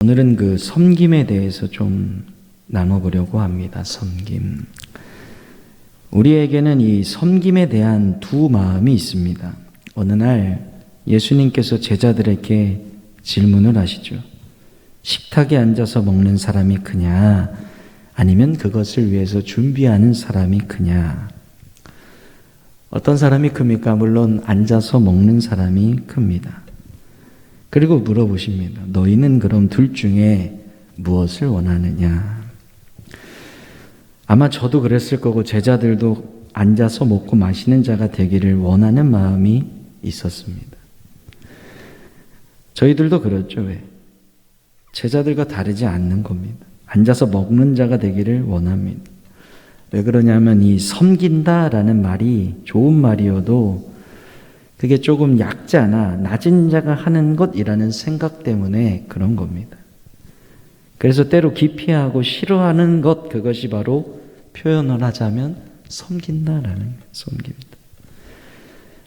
오늘은 그 섬김에 대해서 좀 나눠보려고 합니다. 섬김. 우리에게는 이 섬김에 대한 두 마음이 있습니다. 어느 날 예수님께서 제자들에게 질문을 하시죠. 식탁에 앉아서 먹는 사람이 크냐, 아니면 그것을 위해서 준비하는 사람이 크냐. 어떤 사람이 큽니까? 물론 앉아서 먹는 사람이 큽니다. 그리고 물어보십니다. 너희는 그럼 둘 중에 무엇을 원하느냐? 아마 저도 그랬을 거고 제자들도 앉아서 먹고 마시는 자가 되기를 원하는 마음이 있었습니다. 저희들도 그렇죠. 왜? 제자들과 다르지 않는 겁니다. 앉아서 먹는 자가 되기를 원합니다. 왜 그러냐면 이 섬긴다라는 말이 좋은 말이어도 그게 조금 약자나 낮은 자가 하는 것이라는 생각 때문에 그런 겁니다. 그래서 때로 기피하고 싫어하는 것, 그것이 바로 표현을 하자면 섬긴다라는 섬깁니다.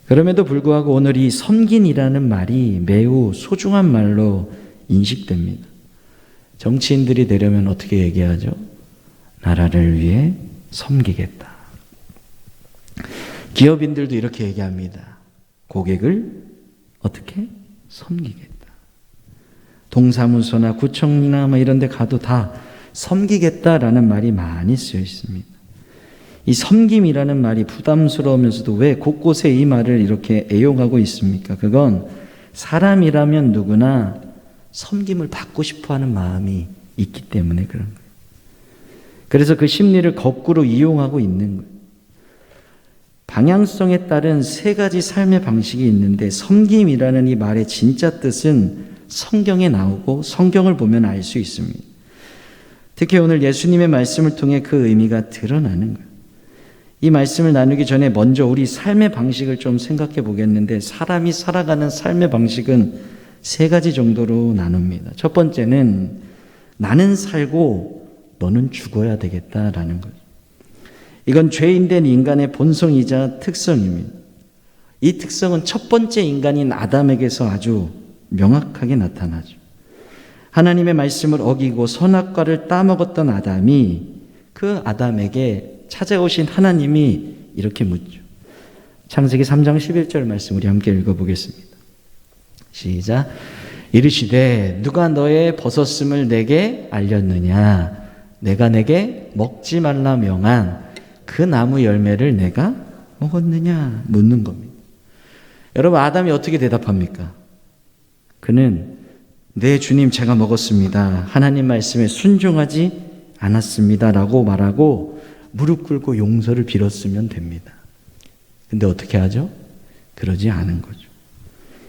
그럼에도 불구하고 오늘 이 섬긴이라는 말이 매우 소중한 말로 인식됩니다. 정치인들이 되려면 어떻게 얘기하죠? 나라를 위해 섬기겠다. 기업인들도 이렇게 얘기합니다. 고객을 어떻게? 섬기겠다. 동사무소나 구청이나 이런 데 가도 다 섬기겠다라는 말이 많이 쓰여 있습니다. 이 섬김이라는 말이 부담스러우면서도 왜 곳곳에 이 말을 이렇게 애용하고 있습니까? 그건 사람이라면 누구나 섬김을 받고 싶어하는 마음이 있기 때문에 그런 거예요. 그래서 그 심리를 거꾸로 이용하고 있는 거예요. 방향성에 따른 세 가지 삶의 방식이 있는데 섬김이라는 이 말의 진짜 뜻은 성경에 나오고 성경을 보면 알 수 있습니다. 특히 오늘 예수님의 말씀을 통해 그 의미가 드러나는 거예요. 이 말씀을 나누기 전에 먼저 우리 삶의 방식을 좀 생각해 보겠는데 사람이 살아가는 삶의 방식은 세 가지 정도로 나눕니다. 첫 번째는 나는 살고 너는 죽어야 되겠다라는 거죠. 이건 죄인된 인간의 본성이자 특성입니다. 이 특성은 첫 번째 인간인 아담에게서 아주 명확하게 나타나죠. 하나님의 말씀을 어기고 선악과를 따먹었던 아담이 그 아담에게 찾아오신 하나님이 이렇게 묻죠. 창세기 3장 11절 말씀 우리 함께 읽어보겠습니다. 시작. 이르시되 누가 너의 벗었음을 내게 알렸느냐? 내가 내게 먹지 말라 명한 그 나무 열매를 내가 먹었느냐? 묻는 겁니다. 여러분, 아담이 어떻게 대답합니까? 그는 네 주님 제가 먹었습니다. 하나님 말씀에 순종하지 않았습니다. 라고 말하고 무릎 꿇고 용서를 빌었으면 됩니다. 근데 어떻게 하죠? 그러지 않은 거죠.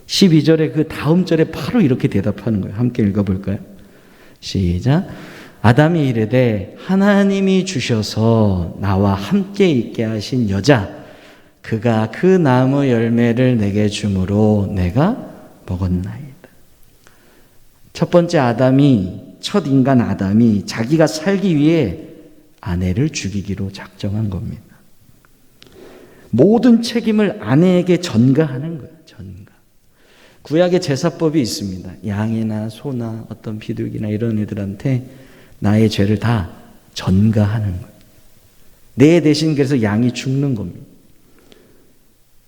12절에 그 다음 절에 바로 이렇게 대답하는 거예요. 함께 읽어볼까요? 시작. 아담이 이르되 하나님이 주셔서 나와 함께 있게 하신 여자 그가 그 나무 열매를 내게 주므로 내가 먹었나이다. 첫 번째 아담이, 첫 인간 아담이 자기가 살기 위해 아내를 죽이기로 작정한 겁니다. 모든 책임을 아내에게 전가하는 거예요. 전가. 구약의 제사법이 있습니다. 양이나 소나 어떤 비둘기나 이런 애들한테 나의 죄를 다 전가하는 거예요. 내 대신 그래서 양이 죽는 겁니다.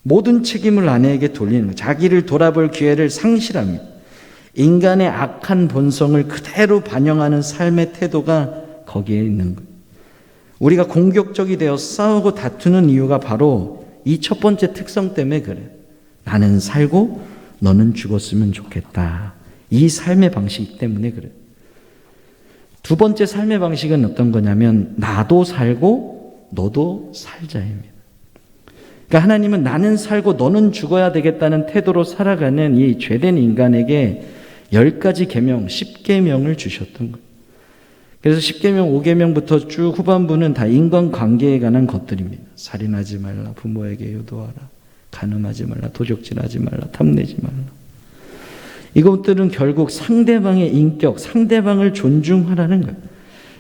모든 책임을 아내에게 돌리는 거예요. 자기를 돌아볼 기회를 상실합니다. 인간의 악한 본성을 그대로 반영하는 삶의 태도가 거기에 있는 거예요. 우리가 공격적이 되어 싸우고 다투는 이유가 바로 이 첫 번째 특성 때문에 그래요. 나는 살고 너는 죽었으면 좋겠다. 이 삶의 방식 때문에 그래요. 두 번째 삶의 방식은 어떤 거냐면 나도 살고 너도 살자입니다. 그러니까 하나님은 나는 살고 너는 죽어야 되겠다는 태도로 살아가는 이 죄된 인간에게 10가지 계명, 10계명을 주셨던 거예요. 그래서 10계명, 5계명부터 쭉 후반부는 다 인간관계에 관한 것들입니다. 살인하지 말라, 부모에게 효도하라, 간음하지 말라, 도적질하지 말라, 탐내지 말라. 이것들은 결국 상대방의 인격, 상대방을 존중하라는 거예요.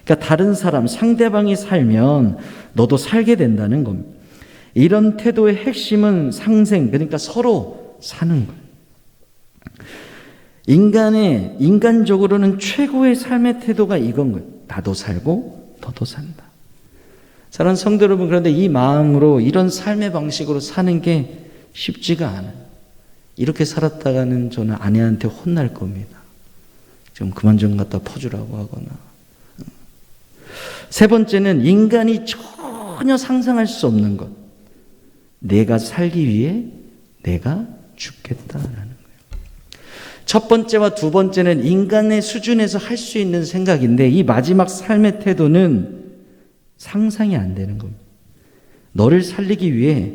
그러니까 다른 사람, 상대방이 살면 너도 살게 된다는 겁니다. 이런 태도의 핵심은 상생, 그러니까 서로 사는 거예요. 인간적으로는 최고의 삶의 태도가 이건 거예요. 나도 살고 너도 산다. 사랑하는 성도 여러분, 그런데 이 마음으로 이런 삶의 방식으로 사는 게 쉽지가 않아요. 이렇게 살았다가는 저는 아내한테 혼날 겁니다. 좀 그만 좀 갖다 퍼주라고 하거나. 세 번째는 인간이 전혀 상상할 수 없는 것. 내가 살기 위해 내가 죽겠다라는 거예요. 첫 번째와 두 번째는 인간의 수준에서 할 수 있는 생각인데, 이 마지막 삶의 태도는 상상이 안 되는 겁니다. 너를 살리기 위해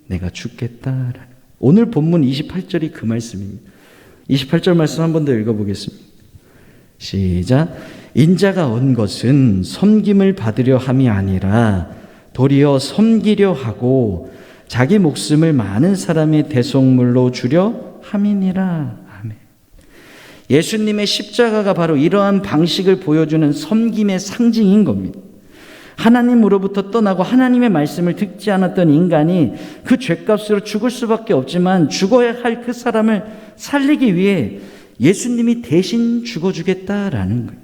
내가 죽겠다라는 거예요. 오늘 본문 28절이 그 말씀입니다. 28절 말씀 한 번 더 읽어보겠습니다. 시작. 인자가 온 것은 섬김을 받으려 함이 아니라 도리어 섬기려 하고 자기 목숨을 많은 사람의 대속물로 주려 함이니라. 아멘. 예수님의 십자가가 바로 이러한 방식을 보여주는 섬김의 상징인 겁니다. 하나님으로부터 떠나고 하나님의 말씀을 듣지 않았던 인간이 그 죄값으로 죽을 수밖에 없지만 죽어야 할 그 사람을 살리기 위해 예수님이 대신 죽어주겠다라는 거예요.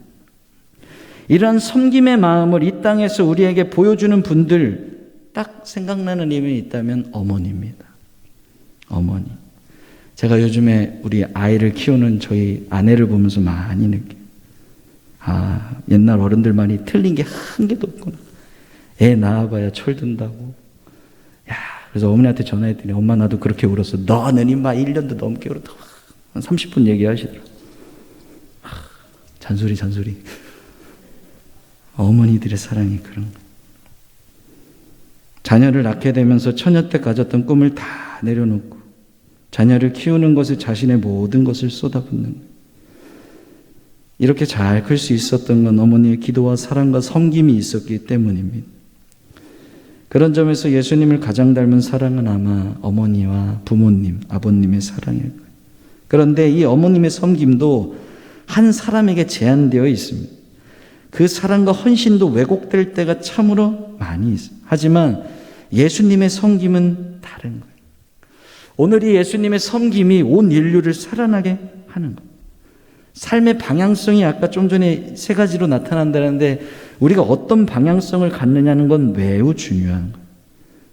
이러한 섬김의 마음을 이 땅에서 우리에게 보여주는 분들, 딱 생각나는 이름이 있다면 어머니입니다. 어머니. 제가 요즘에 우리 아이를 키우는 저희 아내를 보면서 많이 느껴요. 아, 옛날 어른들만이 틀린 게 한 개도 없구나. 애 낳아봐야 철든다고. 야, 그래서 어머니한테 전화했더니 엄마 나도 그렇게 울었어. 너는 임마 1년도 넘게 울었다. 한 30분 얘기하시더라. 잔소리. 어머니들의 사랑이 그런 거예요. 자녀를 낳게 되면서 처녀 때 가졌던 꿈을 다 내려놓고 자녀를 키우는 것에 자신의 모든 것을 쏟아붓는 거예요. 이렇게 잘 클 수 있었던 건 어머니의 기도와 사랑과 섬김이 있었기 때문입니다. 그런 점에서 예수님을 가장 닮은 사랑은 아마 어머니와 부모님, 아버님의 사랑일 거예요. 그런데 이 어머님의 섬김도 한 사람에게 제한되어 있습니다. 그 사랑과 헌신도 왜곡될 때가 참으로 많이 있어요. 하지만 예수님의 섬김은 다른 거예요. 오늘 이 예수님의 섬김이 온 인류를 살아나게 하는 거예요. 삶의 방향성이 아까 좀 전에 세 가지로 나타난다는데 우리가 어떤 방향성을 갖느냐는 건 매우 중요한 거예요.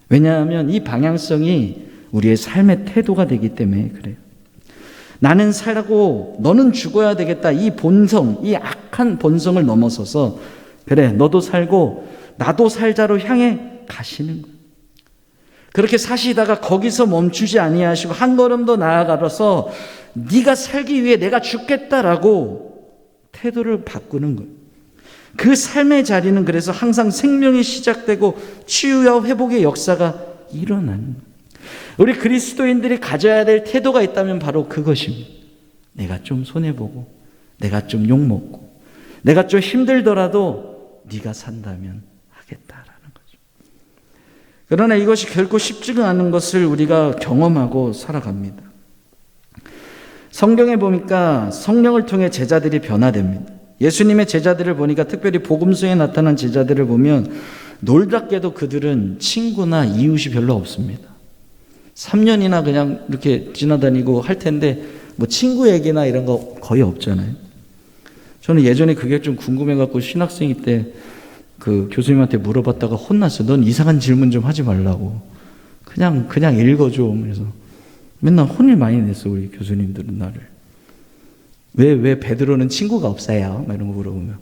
왜냐하면 이 방향성이 우리의 삶의 태도가 되기 때문에 그래요. 나는 살고 너는 죽어야 되겠다. 이 본성, 이 악한 본성을 넘어서서 그래 너도 살고 나도 살자로 향해 가시는 거예요. 그렇게 사시다가 거기서 멈추지 아니하시고 한 걸음 더 나아가서 네가 살기 위해 내가 죽겠다라고 태도를 바꾸는 거예요. 그 삶의 자리는 그래서 항상 생명이 시작되고 치유와 회복의 역사가 일어나는 거예요. 우리 그리스도인들이 가져야 될 태도가 있다면 바로 그것입니다. 내가 좀 손해보고 내가 좀 욕먹고 내가 좀 힘들더라도 네가 산다면 하겠다라는 거죠. 그러나 이것이 결코 쉽지가 않은 것을 우리가 경험하고 살아갑니다. 성경에 보니까 성령을 통해 제자들이 변화됩니다. 예수님의 제자들을 보니까 특별히 복음서에 나타난 제자들을 보면 놀랍게도 그들은 친구나 이웃이 별로 없습니다. 3년이나 그냥 이렇게 지나다니고 할 텐데 뭐 친구 얘기나 이런 거 거의 없잖아요. 저는 예전에 그게 좀 궁금해갖고 신학생일 때 그 교수님한테 물어봤다가 혼났어요. 넌 이상한 질문 좀 하지 말라고. 그냥 읽어줘. 그래서 맨날 혼을 많이 냈어 우리 교수님들은 나를. 왜 베드로는 친구가 없어요? 막 이런 거 물어보면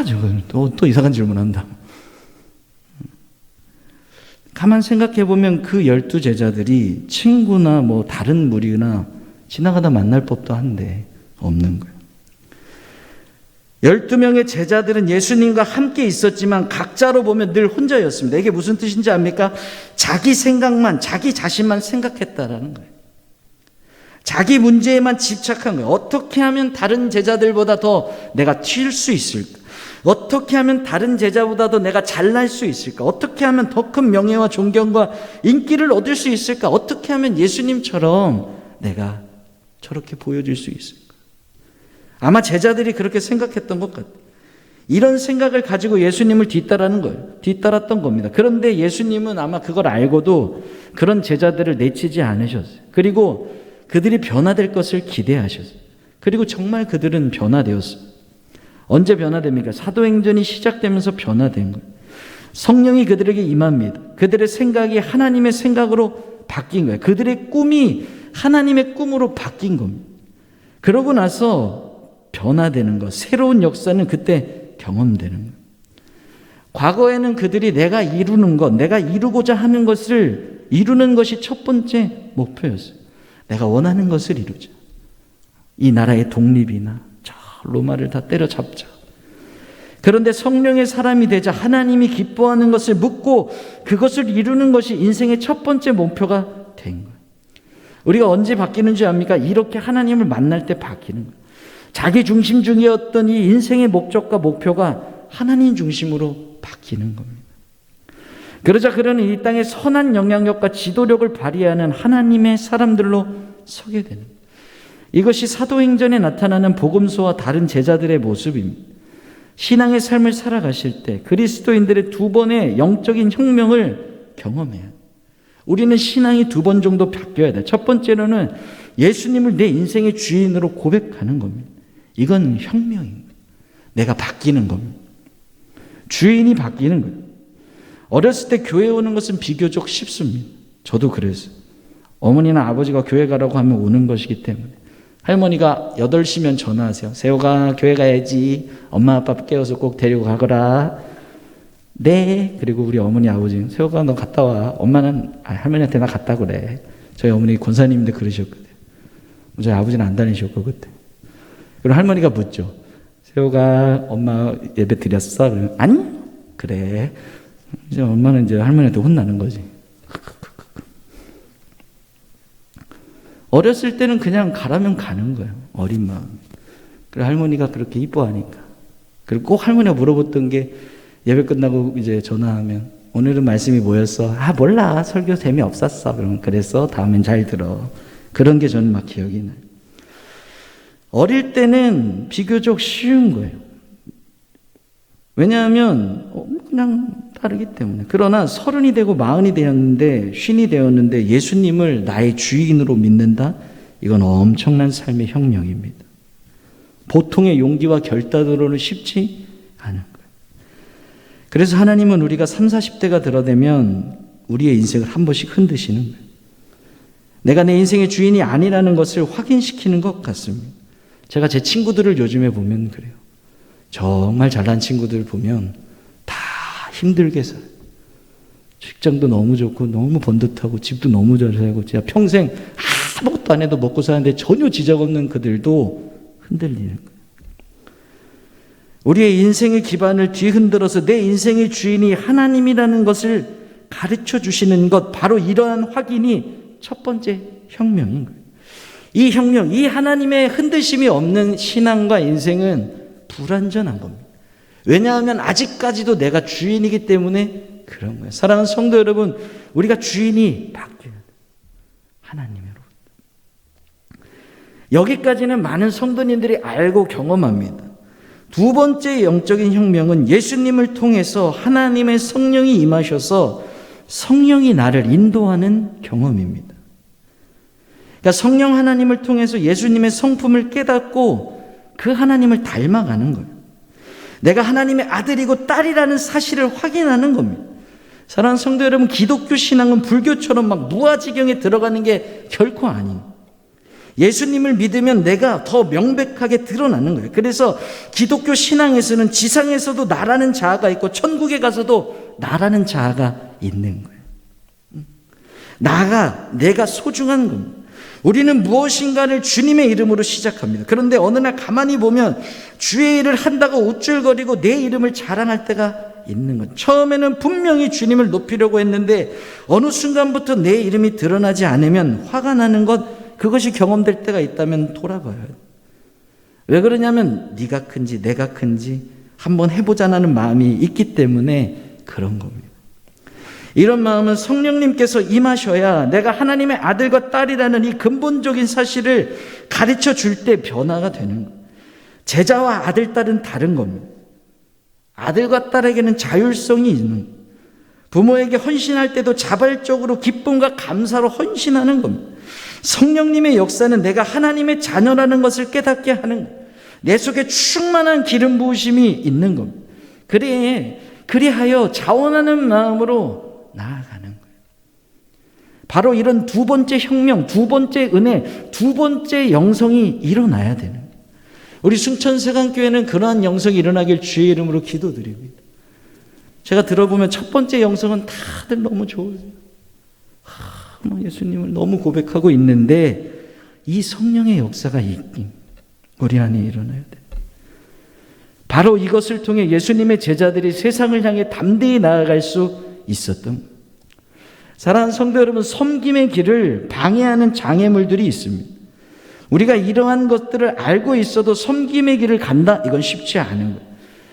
저건 또 이상한 질문 한다. 가만 생각해 보면 그 12제자들이 친구나 뭐 다른 무리나 지나가다 만날 법도 한데 없는 거예요. 12명의 제자들은 예수님과 함께 있었지만 각자로 보면 늘 혼자였습니다. 이게 무슨 뜻인지 압니까? 자기 생각만, 자기 자신만 생각했다라는 거예요. 자기 문제에만 집착한 거예요. 어떻게 하면 다른 제자들보다 더 내가 튈 수 있을까? 어떻게 하면 다른 제자보다도 내가 잘날 수 있을까? 어떻게 하면 더 큰 명예와 존경과 인기를 얻을 수 있을까? 어떻게 하면 예수님처럼 내가 저렇게 보여줄 수 있을까? 아마 제자들이 그렇게 생각했던 것 같아요. 이런 생각을 가지고 예수님을 뒤따랐던 겁니다. 그런데 예수님은 아마 그걸 알고도 그런 제자들을 내치지 않으셨어요. 그리고 그들이 변화될 것을 기대하셨어요. 그리고 정말 그들은 변화되었어요. 언제 변화됩니까? 사도행전이 시작되면서 변화된 거예요. 성령이 그들에게 임합니다. 그들의 생각이 하나님의 생각으로 바뀐 거예요. 그들의 꿈이 하나님의 꿈으로 바뀐 겁니다. 그러고 나서 변화되는 것, 새로운 역사는 그때 경험되는 거예요. 과거에는 그들이 내가 이루는 것, 내가 이루고자 하는 것을 이루는 것이 첫 번째 목표였어요. 내가 원하는 것을 이루자. 이 나라의 독립이나 저 로마를 다 때려잡자. 그런데 성령의 사람이 되자 하나님이 기뻐하는 것을 묻고 그것을 이루는 것이 인생의 첫 번째 목표가 된 거예요. 우리가 언제 바뀌는 줄 압니까? 이렇게 하나님을 만날 때 바뀌는 거예요. 자기 중심 중이었던 이 인생의 목적과 목표가 하나님 중심으로 바뀌는 겁니다. 그러자 그는 이 땅에 선한 영향력과 지도력을 발휘하는 하나님의 사람들로 서게 되는 거예요. 이것이 사도행전에 나타나는 복음서와 다른 제자들의 모습입니다. 신앙의 삶을 살아가실 때 그리스도인들의 두 번의 영적인 혁명을 경험해요. 우리는 신앙이 두 번 정도 바뀌어야 돼요. 첫 번째로는 예수님을 내 인생의 주인으로 고백하는 겁니다. 이건 혁명입니다. 내가 바뀌는 겁니다. 주인이 바뀌는 거예요. 어렸을 때 교회 오는 것은 비교적 쉽습니다. 저도 그랬어요. 어머니나 아버지가 교회 가라고 하면 오는 것이기 때문에. 할머니가 8시면 전화하세요. 세호가 교회 가야지. 엄마 아빠 깨워서 꼭 데리고 가거라. 네. 그리고 우리 어머니 아버지는 세호가 너 갔다 와. 엄마는 할머니한테 나 갔다 그래. 저희 어머니 권사님인데 그러셨거든요. 저희 아버지는 안 다니셨고 그때. 그리고 할머니가 묻죠. 세호가 엄마 예배 드렸어? 그러면 아니? 그래. 이제 엄마는 이제 할머니한테 혼나는 거지. 어렸을 때는 그냥 가라면 가는 거예요. 어린 마음. 그리고 할머니가 그렇게 이뻐하니까. 그리고 꼭 할머니가 물어봤던 게 예배 끝나고 이제 전화하면 오늘은 말씀이 뭐였어? 아 몰라. 설교 재미없었어. 그러면 그래서 다음엔 잘 들어. 그런 게 저는 막 기억이 나요. 어릴 때는 비교적 쉬운 거예요. 왜냐하면 그냥 따르기 때문에. 그러나 30이 되고 40이 되었는데 50이 되었는데 예수님을 나의 주인으로 믿는다? 이건 엄청난 삶의 혁명입니다. 보통의 용기와 결단으로는 쉽지 않은 거예요. 그래서 하나님은 우리가 30, 40대가 들어대면 우리의 인생을 한 번씩 흔드시는 거예요. 내가 내 인생의 주인이 아니라는 것을 확인시키는 것 같습니다. 제가 제 친구들을 요즘에 보면 그래요. 정말 잘난 친구들 보면 다 힘들게 살아요. 직장도 너무 좋고 너무 번듯하고 집도 너무 잘 살고 진짜 평생 아무것도 안 해도 먹고 사는데 전혀 지적 없는 그들도 흔들리는 거예요. 우리의 인생의 기반을 뒤흔들어서 내 인생의 주인이 하나님이라는 것을 가르쳐 주시는 것, 바로 이러한 확인이 첫 번째 혁명인 거예요. 이 혁명, 이 하나님의 흔드심이 없는 신앙과 인생은 불완전한 겁니다. 왜냐하면 아직까지도 내가 주인이기 때문에 그런 거예요. 사랑하는 성도 여러분, 우리가 주인이 바뀌어야 돼요. 하나님으로. 여기까지는 많은 성도님들이 알고 경험합니다. 두 번째 영적인 혁명은 예수님을 통해서 하나님의 성령이 임하셔서 성령이 나를 인도하는 경험입니다. 그러니까 성령 하나님을 통해서 예수님의 성품을 깨닫고 그 하나님을 닮아가는 거예요. 내가 하나님의 아들이고 딸이라는 사실을 확인하는 겁니다. 사랑하는 성도 여러분, 기독교 신앙은 불교처럼 막 무아지경에 들어가는 게 결코 아니에요. 예수님을 믿으면 내가 더 명백하게 드러나는 거예요. 그래서 기독교 신앙에서는 지상에서도 나라는 자아가 있고 천국에 가서도 나라는 자아가 있는 거예요. 내가 소중한 겁니다. 우리는 무엇인가를 주님의 이름으로 시작합니다. 그런데 어느 날 가만히 보면 주의 일을 한다고 우쭐거리고 내 이름을 자랑할 때가 있는 것. 처음에는 분명히 주님을 높이려고 했는데 어느 순간부터 내 이름이 드러나지 않으면 화가 나는 것, 그것이 경험될 때가 있다면 돌아봐요. 왜 그러냐면 네가 큰지 내가 큰지 한번 해보자는 마음이 있기 때문에 그런 겁니다. 이런 마음은 성령님께서 임하셔야 내가 하나님의 아들과 딸이라는 이 근본적인 사실을 가르쳐 줄 때 변화가 되는 거예요. 제자와 아들, 딸은 다른 겁니다. 아들과 딸에게는 자율성이 있는 거예요. 부모에게 헌신할 때도 자발적으로 기쁨과 감사로 헌신하는 겁니다. 성령님의 역사는 내가 하나님의 자녀라는 것을 깨닫게 하는 거예요. 내 속에 충만한 기름 부으심이 있는 겁니다. 그리하여 자원하는 마음으로 나아가는 거예요. 바로 이런 두 번째 혁명, 두 번째 은혜, 두 번째 영성이 일어나야 되는 거예요. 우리 순천세강교회는 그러한 영성이 일어나길 주의 이름으로 기도드립니다. 제가 들어보면 첫 번째 영성은 다들 너무 좋으세요. 예수님을 너무 고백하고 있는데 이 성령의 역사가 있긴 우리 안에 일어나야 돼. 바로 이것을 통해 예수님의 제자들이 세상을 향해 담대히 나아갈 수 있었던, 사랑하는 성도 여러분, 섬김의 길을 방해하는 장애물들이 있습니다. 우리가 이러한 것들을 알고 있어도 섬김의 길을 간다, 이건 쉽지 않은 거예요.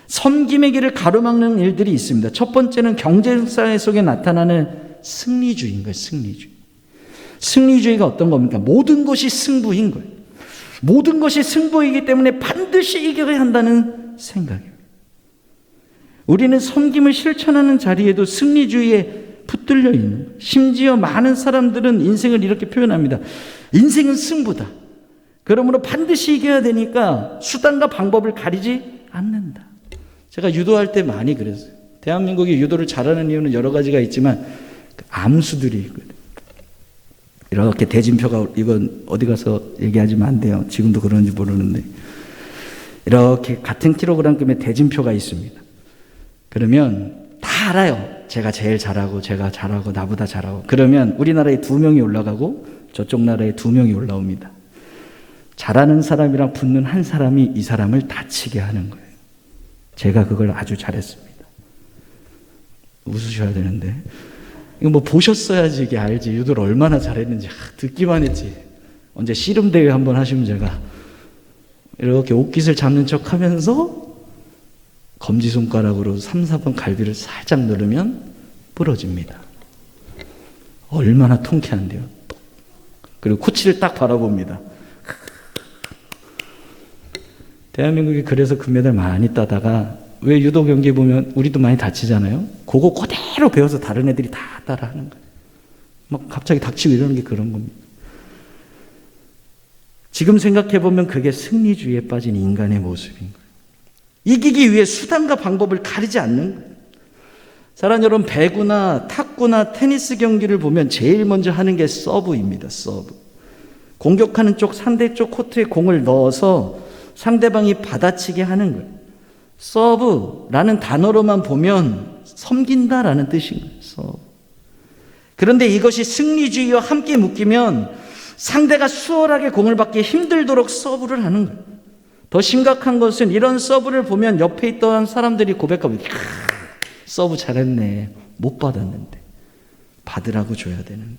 섬김의 길을 가로막는 일들이 있습니다. 첫 번째는 경쟁사회 속에 나타나는 승리주의인 거예요. 승리주의가 어떤 겁니까? 모든 것이 승부인 거예요. 모든 것이 승부이기 때문에 반드시 이겨야 한다는 생각입니다. 우리는 섬김을 실천하는 자리에도 승리주의에 붙들려 있는 거예요. 심지어 많은 사람들은 인생을 이렇게 표현합니다. 인생은 승부다. 그러므로 반드시 이겨야 되니까 수단과 방법을 가리지 않는다. 제가 유도할 때 많이 그랬어요. 대한민국이 유도를 잘하는 이유는 여러 가지가 있지만 암수들이 있거든요. 이렇게 대진표가, 이건 어디 가서 얘기하시면 안 돼요. 지금도 그런지 모르는데 이렇게 같은 킬로그램급의 대진표가 있습니다. 그러면 다 알아요. 제가 제일 잘하고, 제가 잘하고, 나보다 잘하고. 그러면 우리나라에 2명이 올라가고 저쪽 나라에 2명이 올라옵니다. 잘하는 사람이랑 붙는 한 사람이 이 사람을 다치게 하는 거예요. 제가 그걸 아주 잘했습니다. 웃으셔야 되는데, 이거 뭐 보셨어야지 이게 알지. 유도를 얼마나 잘했는지 듣기만 했지. 언제 씨름대회 한번 하시면 제가 이렇게 옷깃을 잡는 척 하면서 검지손가락으로 3, 4번 갈비를 살짝 누르면 부러집니다. 얼마나 통쾌한데요. 그리고 코치를 딱 바라봅니다. 대한민국이 그래서 금메달 많이 따다가, 왜 유도 경기 보면 우리도 많이 다치잖아요. 그거 그대로 배워서 다른 애들이 다 따라하는 거예요. 막 갑자기 닥치고 이러는 게 그런 겁니다. 지금 생각해 보면 그게 승리주의에 빠진 인간의 모습인 거예요. 이기기 위해 수단과 방법을 가리지 않는 거예요. 사랑하는 여러분, 배구나 탁구나 테니스 경기를 보면 제일 먼저 하는 게 서브입니다. 서브. 공격하는 쪽, 상대 쪽 코트에 공을 넣어서 상대방이 받아치게 하는 거예요. 서브라는 단어로만 보면 섬긴다라는 뜻인 거예요. 서브. 그런데 이것이 승리주의와 함께 묶이면 상대가 수월하게 공을 받기 힘들도록 서브를 하는 거예요. 더 심각한 것은 이런 서브를 보면 옆에 있던 사람들이 고백하고, 서브 잘했네. 못 받았는데. 받으라고 줘야 되는데.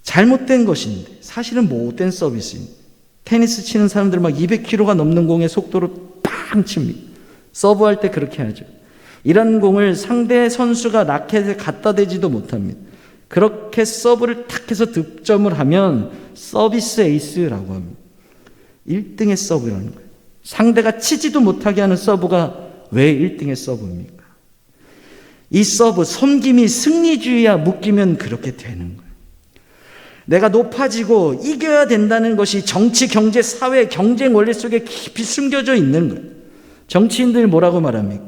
잘못된 것인데, 사실은 못된 서비스입니다. 테니스 치는 사람들 막 200km가 넘는 공에 속도로 빵 칩니다. 서브할 때 그렇게 하죠. 이런 공을 상대 선수가 라켓에 갖다 대지도 못합니다. 그렇게 서브를 탁 해서 득점을 하면 서비스 에이스라고 합니다. 1등의 서브라는 거예요. 상대가 치지도 못하게 하는 서브가 왜 1등의 서브입니까? 이 서브, 섬김이 승리주의와 묶이면 그렇게 되는 거예요. 내가 높아지고 이겨야 된다는 것이 정치, 경제, 사회, 경쟁 원리 속에 깊이 숨겨져 있는 거예요. 정치인들이 뭐라고 말합니까?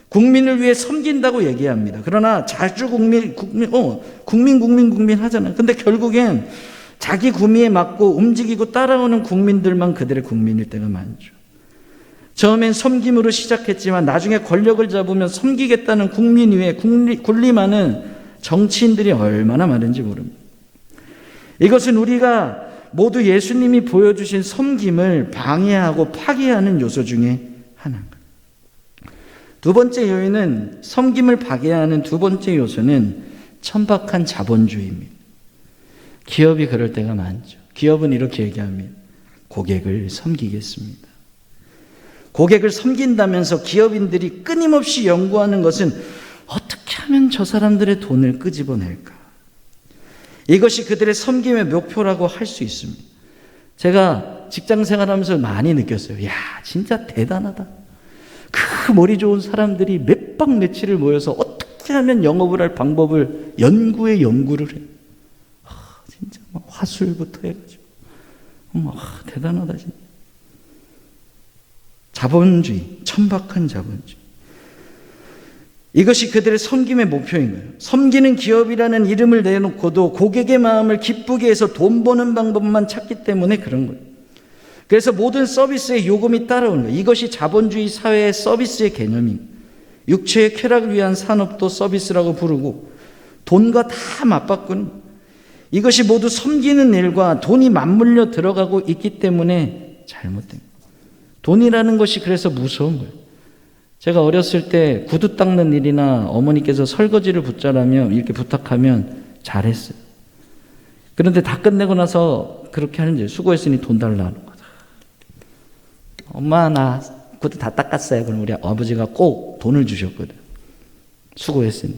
국민을 위해 섬긴다고 얘기합니다. 그러나 자주 국민 하잖아요. 근데 결국엔 자기 구미에 맞고 움직이고 따라오는 국민들만 그들의 국민일 때가 많죠. 처음엔 섬김으로 시작했지만 나중에 권력을 잡으면 섬기겠다는 국민 위에 군림하는 정치인들이 얼마나 많은지 모릅니다. 이것은 우리가 모두 예수님이 보여주신 섬김을 방해하고 파괴하는 요소 중에 하나입니다. 두 번째 요인은, 섬김을 파괴하는 두 번째 요소는 천박한 자본주의입니다. 기업이 그럴 때가 많죠. 기업은 이렇게 얘기합니다. 고객을 섬기겠습니다. 고객을 섬긴다면서 기업인들이 끊임없이 연구하는 것은 어떻게 하면 저 사람들의 돈을 끄집어낼까? 이것이 그들의 섬김의 목표라고 할 수 있습니다. 제가 직장 생활하면서 많이 느꼈어요. 야, 진짜 대단하다. 그 머리 좋은 사람들이 몇 박 며칠을 모여서 어떻게 어떻게 하면 영업을 할 방법을 연구를 해. 진짜 막 화술부터 해가지고. 대단하다 진짜. 자본주의, 천박한 자본주의. 이것이 그들의 섬김의 목표인 거예요. 섬기는 기업이라는 이름을 내놓고도 고객의 마음을 기쁘게 해서 돈 버는 방법만 찾기 때문에 그런 거예요. 그래서 모든 서비스에 요금이 따라오는 거예요. 이것이 자본주의 사회의 서비스의 개념입니다. 육체의 쾌락을 위한 산업도 서비스라고 부르고 돈과 다 맞바꾸는, 이것이 모두 섬기는 일과 돈이 맞물려 들어가고 있기 때문에 잘못된 거예요. 돈이라는 것이 그래서 무서운 거예요. 제가 어렸을 때 구두 닦는 일이나 어머니께서 설거지를 붙자라며 이렇게 부탁하면 잘했어요. 그런데 다 끝내고 나서 그렇게 하는 거예요. 수고했으니 돈 달라는 거다. 엄마 나 구두 다 닦았어요. 그럼 우리 아버지가 꼭 돈을 주셨거든. 수고했으니.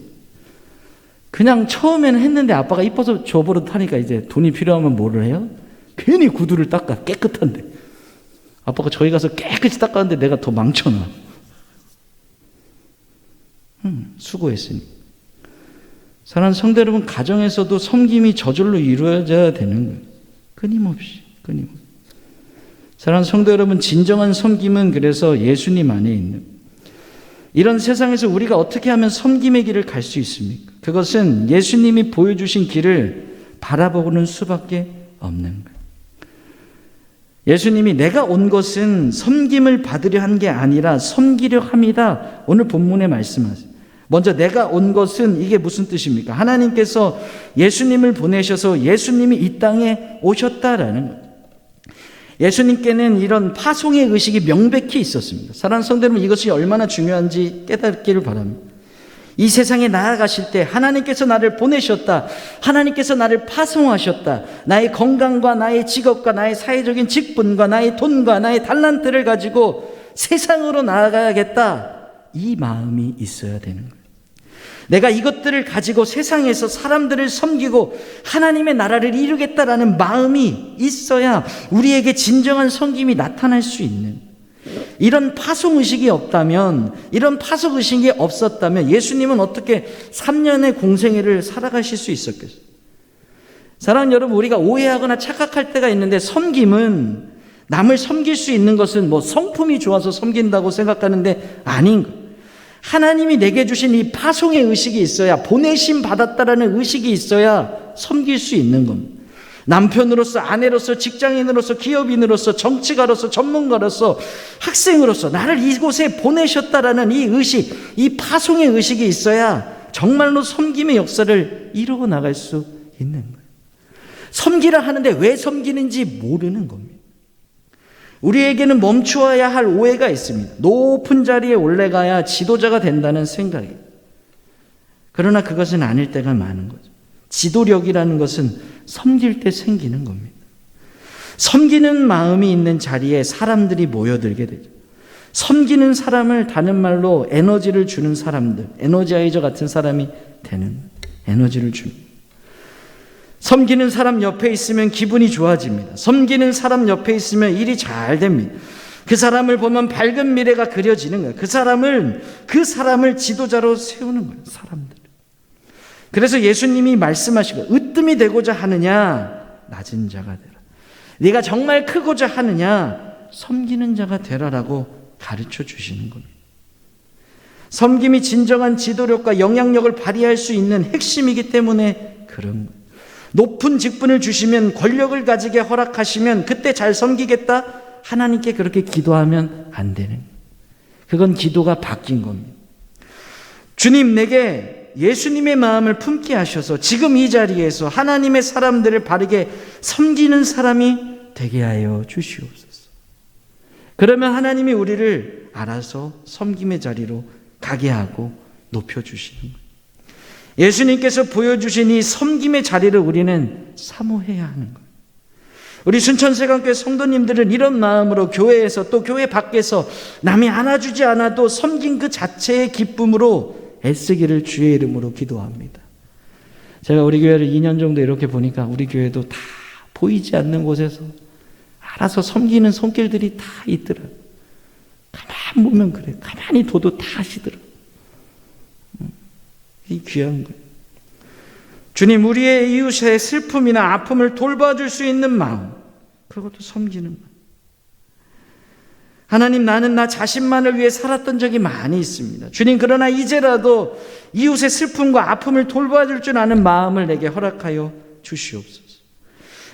그냥 처음에는 했는데 아빠가 이뻐서 줘버릇 하니까 이제 돈이 필요하면 뭐를 해요? 괜히 구두를 닦아. 깨끗한데. 아빠가 저희 가서 깨끗이 닦았는데 내가 더 망쳐놔. 수고했으니. 사랑하는 성도 여러분, 가정에서도 섬김이 저절로 이루어져야 되는 거예요. 끊임없이. 사랑하는 성도 여러분, 진정한 섬김은 그래서 예수님 안에 있는, 이런 세상에서 우리가 어떻게 하면 섬김의 길을 갈 수 있습니까? 그것은 예수님이 보여주신 길을 바라보는 수밖에 없는 거예요. 예수님이 내가 온 것은 섬김을 받으려 한 게 아니라 섬기려 함이다. 오늘 본문에 말씀하세요. 먼저 내가 온 것은, 이게 무슨 뜻입니까? 하나님께서 예수님을 보내셔서 예수님이 이 땅에 오셨다라는 거예요. 예수님께는 이런 파송의 의식이 명백히 있었습니다. 사랑하는 성도 여러분, 이것이 얼마나 중요한지 깨닫기를 바랍니다. 이 세상에 나아가실 때 하나님께서 나를 보내셨다. 하나님께서 나를 파송하셨다. 나의 건강과 나의 직업과 나의 사회적인 직분과 나의 돈과 나의 달란트를 가지고 세상으로 나아가야겠다. 이 마음이 있어야 되는 거예요. 내가 이것들을 가지고 세상에서 사람들을 섬기고 하나님의 나라를 이루겠다라는 마음이 있어야 우리에게 진정한 섬김이 나타날 수 있는, 이런 파송의식이 없다면, 이런 파송의식이 없었다면 예수님은 어떻게 3년의 공생애를 살아가실 수 있었겠어요? 사랑하는 여러분, 우리가 오해하거나 착각할 때가 있는데, 섬김은, 남을 섬길 수 있는 것은 뭐 성품이 좋아서 섬긴다고 생각하는데 아닌 거예요. 하나님이 내게 주신 이 파송의 의식이 있어야, 보내심 받았다라는 의식이 있어야 섬길 수 있는 겁니다. 남편으로서, 아내로서, 직장인으로서, 기업인으로서, 정치가로서, 전문가로서, 학생으로서 나를 이곳에 보내셨다라는 이 의식, 이 파송의 의식이 있어야 정말로 섬김의 역사를 이루어 나갈 수 있는 거예요. 섬기라 하는데 왜 섬기는지 모르는 겁니다. 우리에게는 멈추어야 할 오해가 있습니다. 높은 자리에 올라가야 지도자가 된다는 생각이에요. 그러나 그것은 아닐 때가 많은 거죠. 지도력이라는 것은 섬길 때 생기는 겁니다. 섬기는 마음이 있는 자리에 사람들이 모여들게 되죠. 섬기는 사람을 다른 말로 에너지를 주는 사람들, 에너지아이저 같은 사람이 되는, 에너지를 주는. 섬기는 사람 옆에 있으면 기분이 좋아집니다. 섬기는 사람 옆에 있으면 일이 잘 됩니다. 그 사람을 보면 밝은 미래가 그려지는 거예요. 그 사람을 지도자로 세우는 거예요. 사람들. 그래서 예수님이 말씀하시고, 으뜸이 되고자 하느냐 낮은 자가 되라. 네가 정말 크고자 하느냐 섬기는 자가 되라라고 가르쳐 주시는 겁니다. 섬김이 진정한 지도력과 영향력을 발휘할 수 있는 핵심이기 때문에 그런 거예요. 높은 직분을 주시면, 권력을 가지게 허락하시면 그때 잘 섬기겠다, 하나님께 그렇게 기도하면 안 되는 거예요. 그건 기도가 바뀐 겁니다. 주님, 내게 예수님의 마음을 품게 하셔서 지금 이 자리에서 하나님의 사람들을 바르게 섬기는 사람이 되게 하여 주시옵소서. 그러면 하나님이 우리를 알아서 섬김의 자리로 가게 하고 높여주시는 거예요. 예수님께서 보여주신 이 섬김의 자리를 우리는 사모해야 하는 거예요. 우리 순천세강교회 성도님들은 이런 마음으로 교회에서 또 교회 밖에서 남이 안아주지 않아도 섬긴 그 자체의 기쁨으로 애쓰기를 주의 이름으로 기도합니다. 제가 우리 교회를 2년 정도 이렇게 보니까 우리 교회도 다 보이지 않는 곳에서 알아서 섬기는 손길들이 다 있더라. 가만 보면 그래. 가만히 둬도 다 하시더라. 이 귀한 거예요. 주님, 우리의 이웃의 슬픔이나 아픔을 돌봐줄 수 있는 마음, 그것도 섬기는 마음. 하나님, 나는 나 자신만을 위해 살았던 적이 많이 있습니다. 주님, 그러나 이제라도 이웃의 슬픔과 아픔을 돌봐줄 줄 아는 마음을 내게 허락하여 주시옵소서.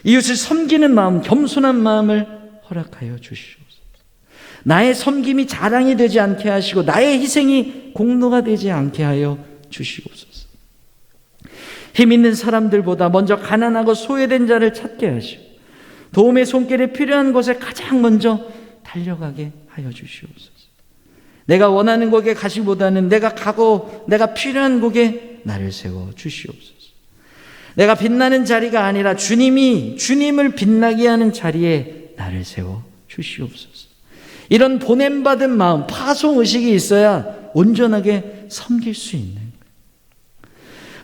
이웃을 섬기는 마음, 겸손한 마음을 허락하여 주시옵소서. 나의 섬김이 자랑이 되지 않게 하시고 나의 희생이 공로가 되지 않게 하여 주시옵소서. 힘 있는 사람들보다 먼저 가난하고 소외된 자를 찾게 하시고 도움의 손길이 필요한 곳에 가장 먼저 달려가게 하여 주시옵소서. 내가 원하는 곳에 가시보다는 내가 가고 내가 필요한 곳에 나를 세워 주시옵소서. 내가 빛나는 자리가 아니라 주님을 빛나게 하는 자리에 나를 세워 주시옵소서. 이런 보냄받은 마음, 파송의식이 있어야 온전하게 섬길 수 있는 거예요.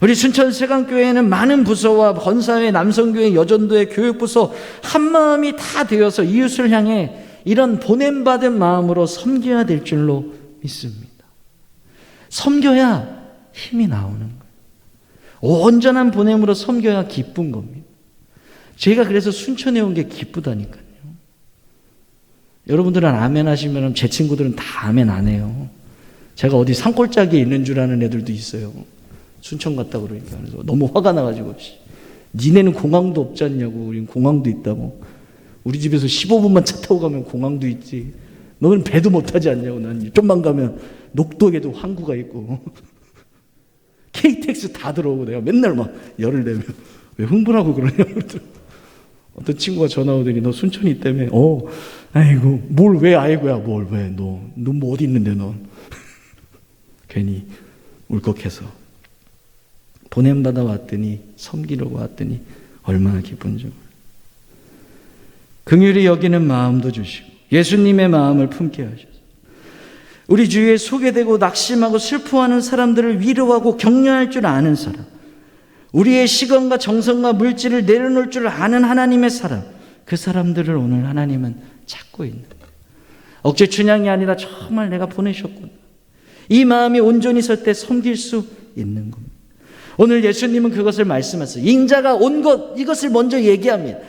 우리 순천세강교회에는 많은 부서와 권사회, 남성교회, 여전도회, 교육부서 한마음이 다 되어서 이웃을 향해 이런 보냄받은 마음으로 섬겨야 될 줄로 믿습니다. 섬겨야 힘이 나오는 거예요. 온전한 보냄으로 섬겨야 기쁜 겁니다. 제가 그래서 순천에 온 게 기쁘다니까요. 여러분들은 아멘 하시면 제 친구들은 다 아멘 안 해요. 제가 어디 산골짜기에 있는 줄 아는 애들도 있어요. 순천 갔다 그러니까. 그래서 너무 화가 나가지고, 니네는 공항도 없지 않냐고. 우린 공항도 있다고. 우리 집에서 15분만 차 타고 가면 공항도 있지. 너는 배도 못 타지 않냐고. 난 좀만 가면 녹도에도 항구가 있고 KTX 다 들어오고. 내가 맨날 막 열을 내면 왜 흥분하고 그러냐고. 어떤 친구가 전화 오더니 너 순천이 있다며. 아이고 뭘 왜 아이고야. 뭘 왜 너 뭐 어디 있는데 넌. 괜히 울컥해서 보냄받아 왔더니, 섬기려고 왔더니 얼마나 기쁜지. 긍휼히 여기는 마음도 주시고 예수님의 마음을 품게 하셔서 우리 주위에 소외되고 낙심하고 슬퍼하는 사람들을 위로하고 격려할 줄 아는 사람, 우리의 시간과 정성과 물질을 내려놓을 줄 아는 하나님의 사람, 그 사람들을 오늘 하나님은 찾고 있는 거예요. 억지 춘향이 아니라 정말 내가 보내셨구나. 이 마음이 온전히 설 때 섬길 수 있는 겁니다. 오늘 예수님은 그것을 말씀하세요. 인자가 온 것, 이것을 먼저 얘기합니다.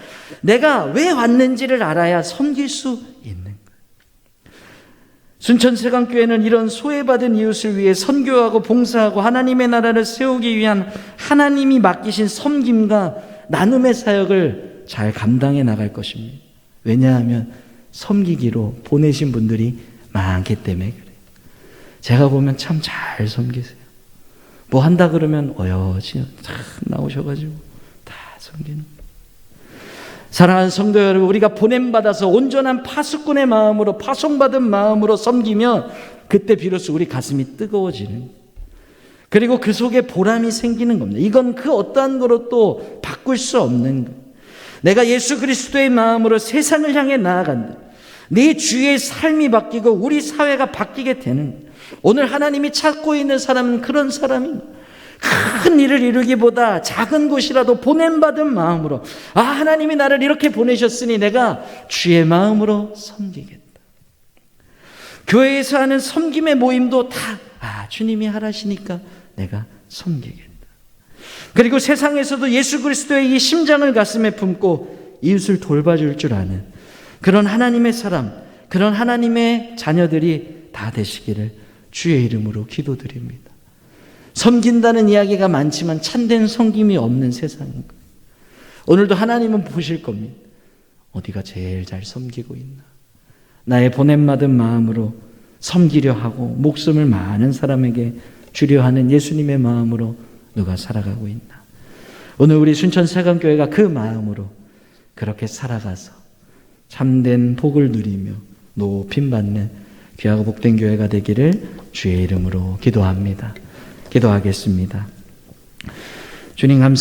내가 왜 왔는지를 알아야 섬길 수 있는 거예요. 순천세강교회는 이런 소외받은 이웃을 위해 선교하고 봉사하고 하나님의 나라를 세우기 위한 하나님이 맡기신 섬김과 나눔의 사역을 잘 감당해 나갈 것입니다. 왜냐하면 섬기기로 보내신 분들이 많기 때문에 그래요. 제가 보면 참 잘 섬기세요. 뭐 한다 그러면 어여지 참 나오셔가지고 다 섬기는. 사랑하는 성도 여러분, 우리가 보냄받아서 온전한 파수꾼의 마음으로, 파송받은 마음으로 섬기면 그때 비로소 우리 가슴이 뜨거워지는, 그리고 그 속에 보람이 생기는 겁니다. 이건 그 어떠한 거로 또 바꿀 수 없는 거예요. 내가 예수 그리스도의 마음으로 세상을 향해 나아간다. 내 주의 삶이 바뀌고 우리 사회가 바뀌게 되는 거예요. 오늘 하나님이 찾고 있는 사람은 그런 사람입니다. 큰 일을 이루기보다 작은 곳이라도 보냄받은 마음으로, 하나님이 나를 이렇게 보내셨으니 내가 주의 마음으로 섬기겠다. 교회에서 하는 섬김의 모임도 다 주님이 하라시니까 내가 섬기겠다. 그리고 세상에서도 예수 그리스도의 이 심장을 가슴에 품고 이웃을 돌봐줄 줄 아는 그런 하나님의 사람, 그런 하나님의 자녀들이 다 되시기를 주의 이름으로 기도드립니다. 섬긴다는 이야기가 많지만 참된 섬김이 없는 세상인 거예요. 오늘도 하나님은 보실 겁니다. 어디가 제일 잘 섬기고 있나? 나의 보냄받은 마음으로 섬기려 하고 목숨을 많은 사람에게 주려 하는 예수님의 마음으로 누가 살아가고 있나? 오늘 우리 순천세강교회가 그 마음으로 그렇게 살아가서 참된 복을 누리며 높임받는 귀하고 복된 교회가 되기를 주의 이름으로 기도합니다. 기도하겠습니다. 주님 감사합니다.